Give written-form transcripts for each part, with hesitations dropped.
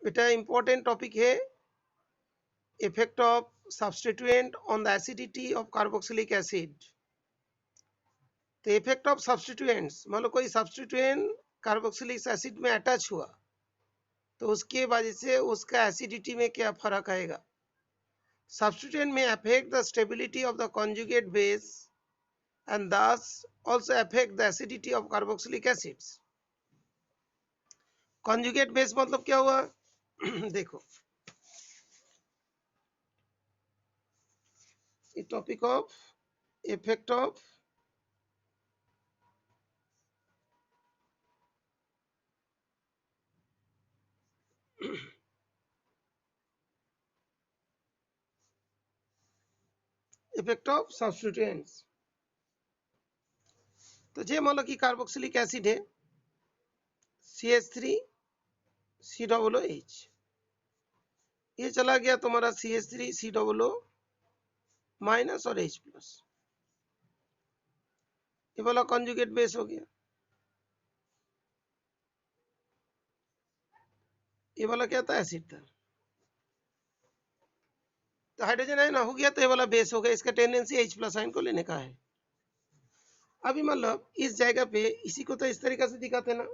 बेटा important topic है effect of substituent on the acidity of carboxylic acid. तो effect of substituents, मान लो कोई सब्स्टिट्यूएंट कार्बोक्सिलिक एसिड में अटैच हुआ तो उसके वजह से उसका एसिडिटी में क्या फर्क आएगा। सब्स्टिट्यूएंट में affect the stability of the conjugate base and thus also affect the acidity of carboxylic acids। conjugate base मतलब क्या हुआ देखो ये topic of effect of effect of substituents. तो ये मान लो कि कार्बोक्सिलिक एसिड है CH3COOH, ये चला गया तुम्हारा CH3COO माइनस और H प्लस, ये वाला कॉन्जुगेट बेस हो गया। ये वाला क्या था, एसिड था। तो हाइड्रोजन आयन हो गया तो ये वाला बेस हो गया, इसका टेंडेंसी H प्लस आयन को लेने का है। अभी मतलब इस जगह पे इसी को तो इस तरीके से दिखाते ना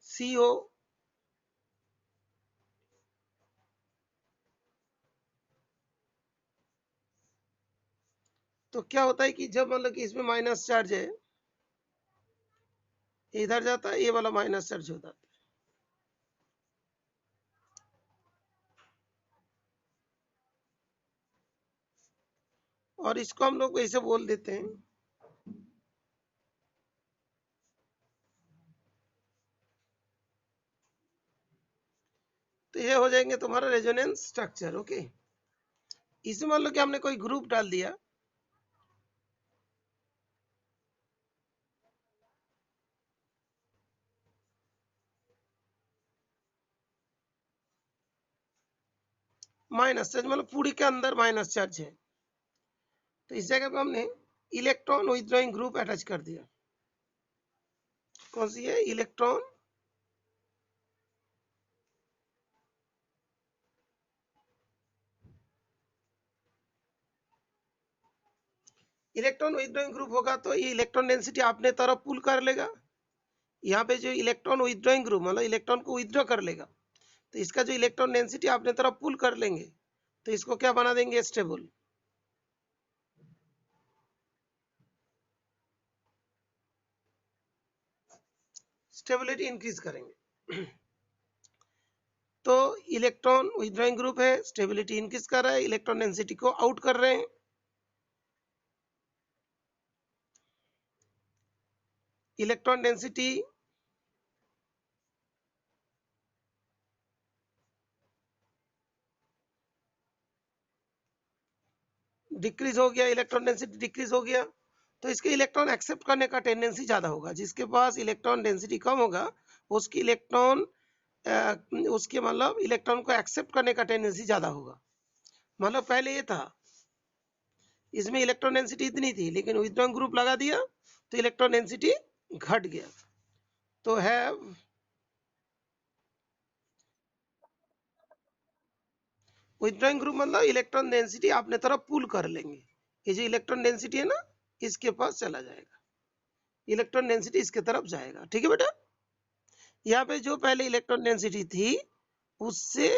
CO तो क्या होता है कि जब मतलब कि इसमें माइनस चार्ज है इधर जाता है, ये वाला माइनस चार्ज हो जाता है। और इसको हम लोग ऐसे बोल देते हैं, तो ये हो जाएंगे तुम्हारा रेजोनेंस स्ट्रक्चर। ओके, इसमें मान लो कि हमने कोई ग्रुप डाल दिया, माइनस चार्ज मतलब पूरी के अंदर माइनस चार्ज है, तो इस जगह पे हमने इलेक्ट्रॉन विथड्रॉइंग ग्रुप अटैच कर दिया। कौन सी है, इलेक्ट्रॉन इलेक्ट्रॉन विथड्रॉइंग ग्रुप होगा तो ये इलेक्ट्रॉन डेंसिटी अपने तरफ पुल कर लेगा। यहाँ पे जो इलेक्ट्रॉन विथड्रॉइंग ग्रुप मतलब इलेक्ट्रॉन को विथड्रॉ कर लेगा, तो इसका जो इलेक्ट्रॉन डेंसिटी अपने तरफ पुल कर लेंगे, तो इसको क्या बना देंगे, स्टेबल। स्टेबिलिटी इंक्रीज करेंगे तो इलेक्ट्रॉन विथड्रॉइंग ग्रुप है, स्टेबिलिटी इंक्रीज कर रहा है, इलेक्ट्रॉन डेंसिटी को आउट कर रहे हैं। इलेक्ट्रॉन डेंसिटी डिक्रीज हो गया, इलेक्ट्रॉन डेंसिटी डिक्रीज हो गया, तो इसके इलेक्ट्रॉन एक्सेप्ट करने का टेंडेंसी ज्यादा होगा। जिसके पास इलेक्ट्रॉन डेंसिटी कम होगा उसकी इलेक्ट्रॉन उसके मतलब इलेक्ट्रॉन को एक्सेप्ट करने का टेंडेंसी ज्यादा होगा। मतलब पहले ये था, इसमें इलेक्ट्रॉन डेंसिटी इतनी थी लेकिन विथड्रॉइंग ग्रुप लगा दिया तो इलेक्ट्रॉन डेंसिटी घट गया। तो है विथड्रॉइंग ग्रुप मतलब इलेक्ट्रॉन डेंसिटी अपने तरफ पुल कर लेंगे। ये जो इलेक्ट्रॉन डेंसिटी है ना, इसके पास चला जाएगा, इलेक्ट्रॉन डेंसिटी इसके तरफ जाएगा। ठीक है बेटा, यहाँ पे जो पहले इलेक्ट्रॉन डेंसिटी थी उससे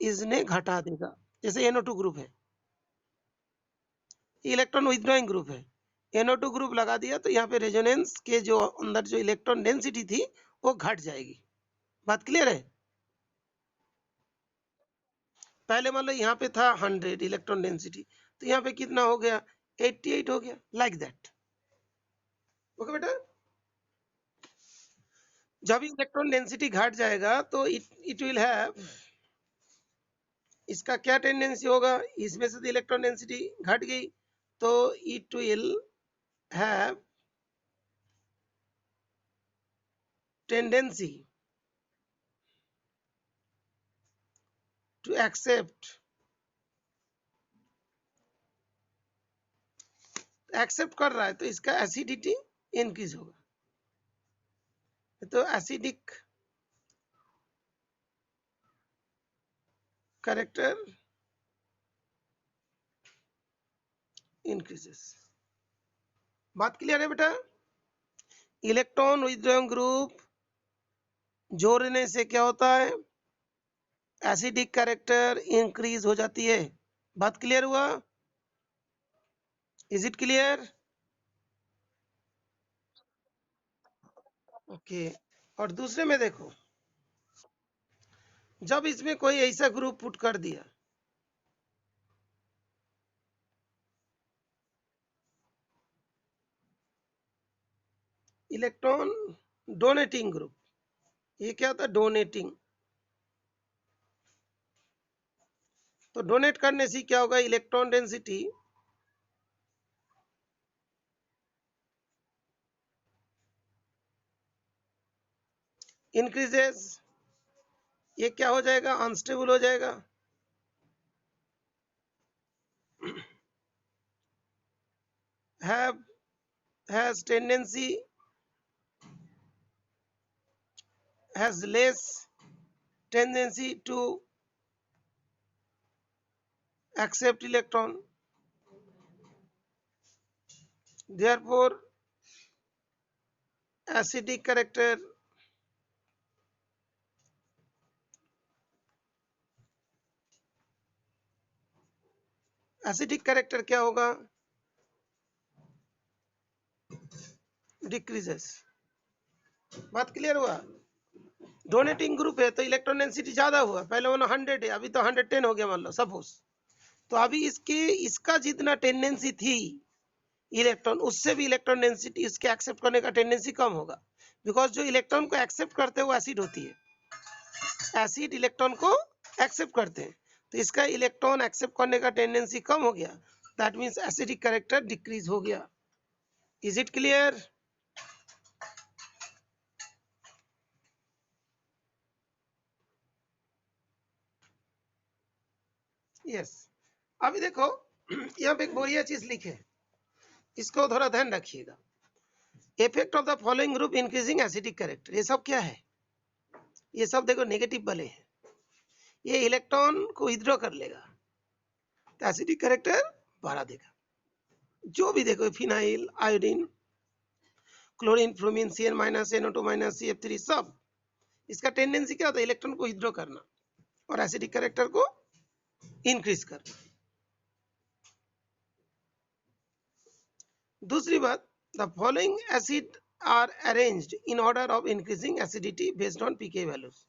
इसने घटा देगा। जैसे NO2 ग्रुप है, इलेक्ट्रॉन विथड्रॉइंग ग्रुप है, NO2 ग्रुप लगा दिया तो यहाँ पे रेजोनेंस के जो अंदर जो इलेक्ट्रॉन डेंसिटी थी वो घट जाएगी। बात क्लियर है। पहले मान लो यहाँ पे था 100 इलेक्ट्रॉन डेंसिटी, तो यहाँ पे कितना हो गया, 88 हो गया, लाइक दैट। ओके बेटा, जब इलेक्ट्रॉन डेंसिटी घट जाएगा तो इट विल हैव, इसका क्या टेंडेंसी होगा, इसमें से तो इलेक्ट्रॉन डेंसिटी घट गई तो it will have tendency to accept कर रहा है तो इसका एसिडिटी इंक्रीज होगा। तो एसिडिक character increases. बात क्लियर है बेटा? इलेक्ट्रॉन विथड्रॉइंग ग्रुप जोड़ने से क्या होता है? एसिडिक कैरेक्टर इंक्रीज हो जाती है। बात क्लियर हुआ? Is it clear? ओके। और दूसरे में देखो, जब इसमें कोई ऐसा ग्रुप पुट कर दिया, इलेक्ट्रॉन डोनेटिंग ग्रुप, ये क्या होता है? डोनेटिंग। तो डोनेट करने से क्या होगा? Electron density increases. ये क्या हो जाएगा? अनस्टेबल हो जाएगा। has tendency, has less tendency to accept electron, therefore acidic character क्या होगा? डिक्रीजेस। बात क्लियर हुआ? डोनेटिंग ग्रुप है तो इलेक्ट्रॉन डेंसिटी ज्यादा हुआ, पहले 100 है, अभी तो 110 हो गया मान लो सपोज। तो अभी इसका जितना टेंडेंसी थी इलेक्ट्रॉन, उससे भी इलेक्ट्रॉन डेंसिटी इसके एक्सेप्ट करने का टेंडेंसी कम होगा, बिकॉज जो इलेक्ट्रॉन को एक्सेप्ट करते हैं वो एसिड होती है, एसिड इलेक्ट्रॉन को एक्सेप्ट करते हैं, तो इसका इलेक्ट्रॉन एक्सेप्ट करने का टेंडेंसी कम हो गया, that means acidic character decrease हो गया। Is it clear? यस। अभी देखो यहाँ पे एक बढ़िया चीज लिखे, इसको थोड़ा ध्यान रखिएगा। Effect of the following group increasing acidic character, ये सब क्या है? ये सब देखो नेगेटिव वाले हैं। ये इलेक्ट्रॉन को विथड्रॉ कर लेगा तो एसिडिक कैरेक्टर बढ़ा देगा। जो भी देखो, phenyl, iodine, chlorine, bromine, CN- NO2- CF3, सब इसका टेंडेंसी क्या होता है? इलेक्ट्रॉन को विथड्रॉ करना और एसिडिक कैरेक्टर को इंक्रीज करना। दूसरी बात, the following acid are arranged in order of increasing acidity based on pK values.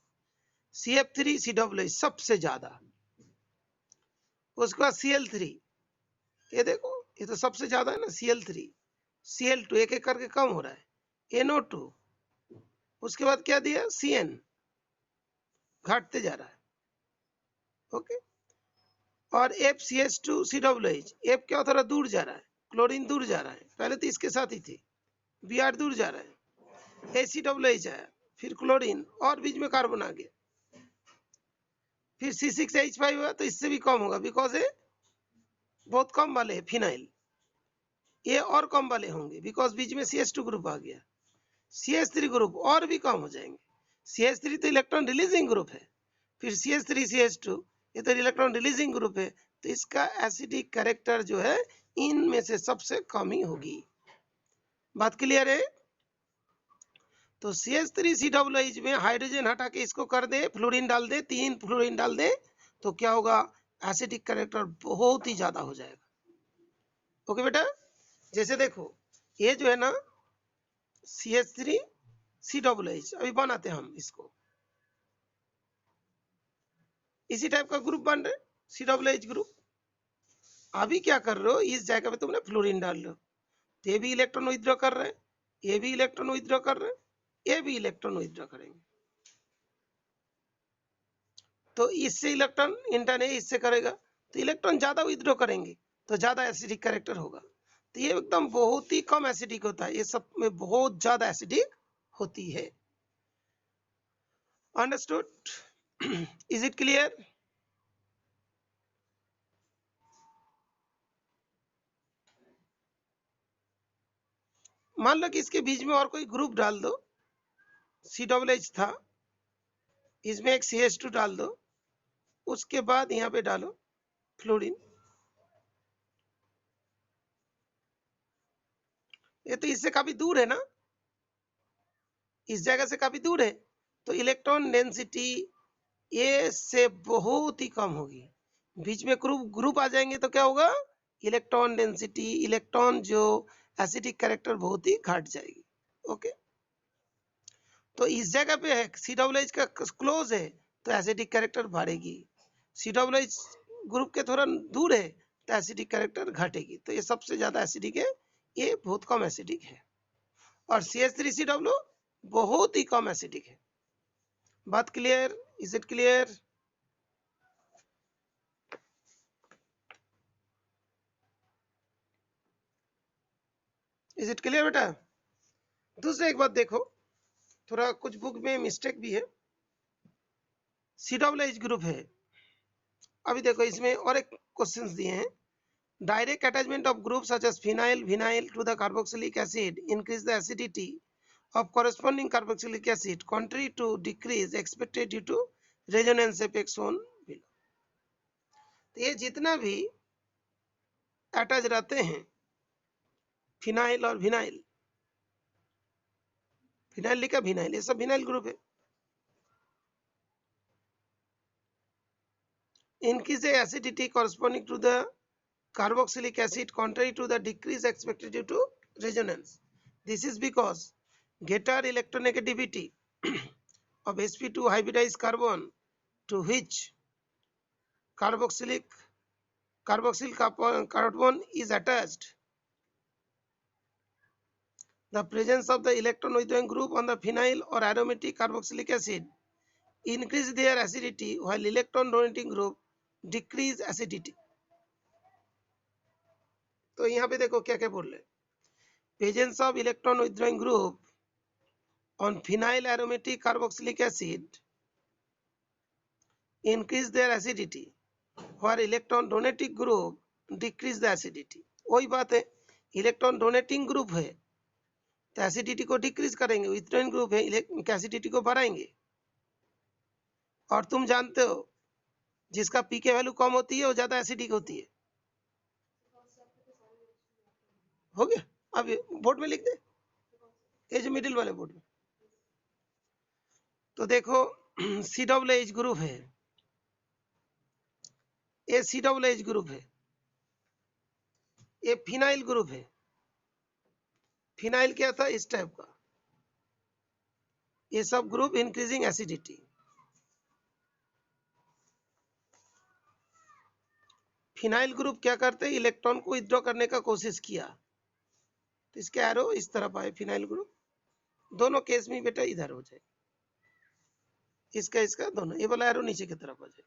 CF3 COOH सबसे ज्यादा, उसके बाद Cl3, ये देखो ये तो सबसे ज्यादा है ना, Cl3, Cl2 एक एक करके कम हो रहा है, NO2, उसके बाद क्या दिया? CN, घटते जा रहा है। ओके। और FCH2COOH, F क्या थोड़ा दूर जा रहा है, क्लोरीन दूर जा रहा है, पहले तो इसके साथ ही थी, Br दूर जा रहा है, ACOOH आया, फिर क्लोरीन और बीच में कार्बन आ गया, फिर C6H5 हुआ तो इससे भी कम होगा, बिकॉज ये बहुत कम वाले है फिनाइल, ये और कम वाले होंगे बिकॉज बीच में CH2 ग्रुप आ गया, CH3 ग्रुप और भी कम हो जाएंगे। CH3 तो इलेक्ट्रॉन रिलीजिंग ग्रुप है, फिर CH3 CH2 ये तो इलेक्ट्रॉन रिलीजिंग ग्रुप है, तो इसका एसिडिक कैरेक्टर जो है इनमें से सबसे कम ही होगी। बात क्लियर है? तो CH3 COOH में हाइड्रोजन हटा के इसको कर दे, फ्लोरीन डाल दे, 3 फ्लोरीन डाल दे, तो क्या होगा? एसिडिक कैरेक्टर बहुत ही ज्यादा हो जाएगा। ओके बेटा, जैसे देखो ये जो है ना CH3 COOH, अभी बनाते हैं हम इसको, इसी टाइप का ग्रुप बन रहे COOH ग्रुप। अभी क्या कर रहे हो? इस जगह पे तुमने फ्लोरीन डाल रहे हो, तो ये भी इलेक्ट्रॉन विथड्रॉ कर रहे हैं, ये भी इलेक्ट्रॉन विथड्रॉ कर रहे हैं, ये भी इलेक्ट्रॉन विथड्रॉ करेंगे, तो इससे इलेक्ट्रॉन इंटर्न है, इससे करेगा तो इलेक्ट्रॉन ज्यादा विथड्रॉ करेंगे तो ज्यादा एसिडिक कैरेक्टर होगा। तो ये एकदम बहुत ही कम एसिडिक होता है, ये सब में बहुत ज्यादा एसिडिक होती है। अंडरस्टूड? Is it clear? मान लो कि इसके बीच में और कोई ग्रुप डाल दो, COOH था, इसमें एक CH2 डाल दो, उसके बाद यहाँ पे डालो फ्लोरीन। ये तो इससे काफी दूर है ना, इस जगह से काफी दूर है, तो इलेक्ट्रॉन डेंसिटी ये से बहुत ही कम होगी। बीच में ग्रुप आ जाएंगे तो क्या होगा, इलेक्ट्रॉन डेंसिटी, इलेक्ट्रॉन जो एसिडिक कैरेक्टर बहुत ही घट जाएगी। ओके, तो इस जगह पे है COOH का क्लोज है तो एसिडिक कैरेक्टर बढ़ेगी, COOH ग्रुप के थोड़ा दूर है तो एसिडिक कैरेक्टर घटेगी। तो ये सबसे ज्यादा एसिडिक है, ये बहुत कम एसिडिक है। और CH3COO बहुत ही कम एसिडिक है। बात clear? Is it clear? Is it clear बेटा? दूसरा एक बात देखो, थोड़ा कुछ बुक में मिस्टेक भी है। COOH ग्रुप है, अभी देखो इसमें और एक क्वेश्चंस दिए हैं। Direct attachment of group such as phenyl vinyl to the carboxylic acid increase the acidity of corresponding carboxylic acid contrary to decrease expected due to resonance effect shown below। तो ये जितना भी अटैच रहते हैं phenyl और vinyl, phenyl लिखा vinyl, ये सब विनाइल ग्रुप है। increase the acidity corresponding to the carboxylic acid contrary to the decrease expected due to resonance। This is because greater electronegativity of sp2 hybridized carbon to which carboxyl carbon is attached, the presence of the electron withdrawing group on the phenyl or aromatic carboxylic acid increase their acidity while electron donating group decrease acidity। तो यहाँ पे देखो क्या क्या बोल रहे, presence of electron withdrawing group on phenyl aromatic carboxylic acid increase their acidity where electron donating group decrease the acidity। वही बात है, इलेक्ट्रॉन डोनेटिंग ग्रुप है तो एसिडिटी को डिक्रीज करेंगे, विथड्रॉइंग ग्रुप है एसिडिटी को बढ़ाएंगे। और तुम जानते हो जिसका पीके वैल्यू कम होती है वो ज्यादा एसिडिक होती है। हो गया, अब बोर्ड में लिख दे, ये जो मिडिल वाले बोर्ड में। तो देखो COOH ग्रुप है, ये COOH ग्रुप है, ये फिनाइल ग्रुप है। फिनाइल क्या था, इस टाइप का, ये सब group increasing acidity. Phenyl group क्या करते हैं, इलेक्ट्रॉन को विथड्रॉ करने का कोशिश किया तो इसके एरो इस तरफ आए, फिनाइल ग्रुप दोनों केस में बेटा इधर हो जाए, इसका दोनों, ये वाला एरो नीचे की तरफ आ जाए।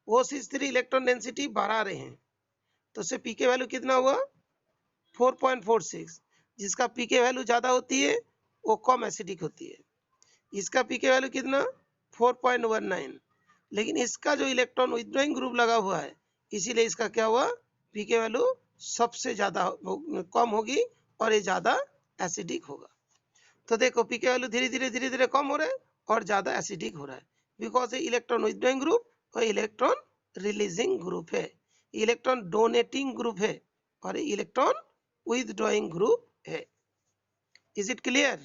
वो CH3 इलेक्ट्रॉन डेंसिटी बढ़ा रहे हैं तो उससे पीके वैल्यू कितना हुआ 4.46। जिसका पीके वैल्यू ज्यादा होती है वो कम एसिडिक होती है। इसका पीके वैल्यू कितना 4.19, लेकिन इसका जो इलेक्ट्रॉन विथड्रॉइंग ग्रुप लगा हुआ है इसीलिए इसका क्या हुआ, पीके वैल्यू सबसे ज्यादा कम होगी और ये ज्यादा एसिडिक होगा। तो देखो पीके वैल्यू धीरे धीरे कम हो रहा है और ज्यादा एसिडिक हो रहा है, बिकॉज ये इलेक्ट्रॉन विथड्रॉइंग ग्रुप और इलेक्ट्रॉन रिलीजिंग ग्रुप है, इलेक्ट्रॉन डोनेटिंग ग्रुप है और इलेक्ट्रॉन विथड्रॉइंग ग्रुप है। Is it clear?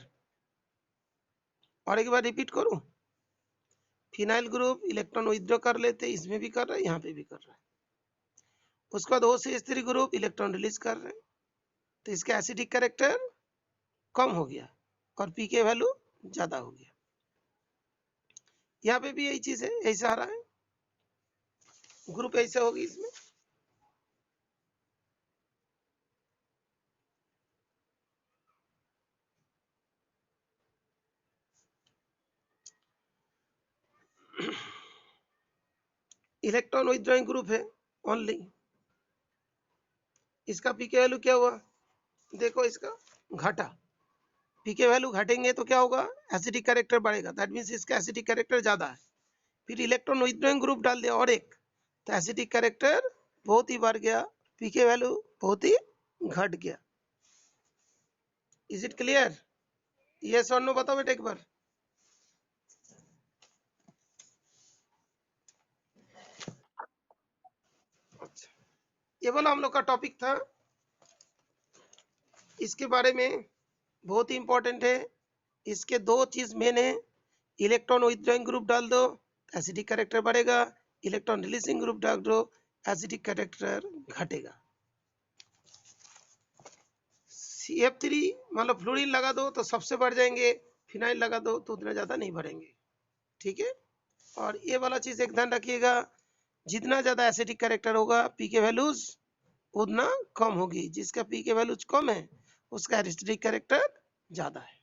और एक बार रिपीट करूं, फिनाइल ग्रुप इलेक्ट्रॉन विथड्रॉ कर लेते, इसमें भी कर रहा है, यहाँ पे भी कर रहा है। उसके बाद OCH3 ग्रुप इलेक्ट्रॉन रिलीज कर रहे हैं तो इसका एसिडिक कैरेक्टर कम हो गया और पीके वैल्यू ज्यादा हो गया। यहाँ पे भी यही चीज है, ऐसा आ रहा है, ग्रुप ऐसे होगी इसमें। इलेक्ट्रॉन विथड्रॉइंग ग्रुप है ओनली, इसका पीके वैल्यू क्या हुआ, देखो इसका घटा, पीके वैल्यू घटेंगे तो क्या होगा, एसिडिक कैरेक्टर बढ़ेगा, दैट मींस इसका एसिडिक कैरेक्टर ज्यादा है। फिर इलेक्ट्रॉन विथड्रॉइंग ग्रुप डाल दिया और एक, तो एसिडिक कैरेक्टर बहुत ही बढ़ गया, पीके वैल्यू बहुत ही घट गया। Is it clear? यस और नो बताओ बेटा एक बार। ये वाला हम लोग का टॉपिक था। इसके बारे में बहुत ही इंपॉर्टेंट है। इसके दो चीज मेन है, इलेक्ट्रॉन विथड्रॉइंग ग्रुप डाल दो एसिडिक कैरेक्टर बढ़ेगा, इलेक्ट्रॉन रिलीजिंग ग्रुप डाल दो एसिडिक कैरेक्टर घटेगा। CF3 मतलब फ्लोरीन लगा दो तो सबसे बढ़ जाएंगे, फिनाइल लगा दो तो उतना ज्यादा नहीं बढ़ेंगे। ठीक है, और ये वाला चीज एक ध्यान रखिएगा, जितना ज्यादा एसिडिक कैरेक्टर होगा पी के वैल्यूज उतना कम होगी, जिसका पी के वैल्यूज कम है उसका एसिडिक कैरेक्टर ज्यादा है।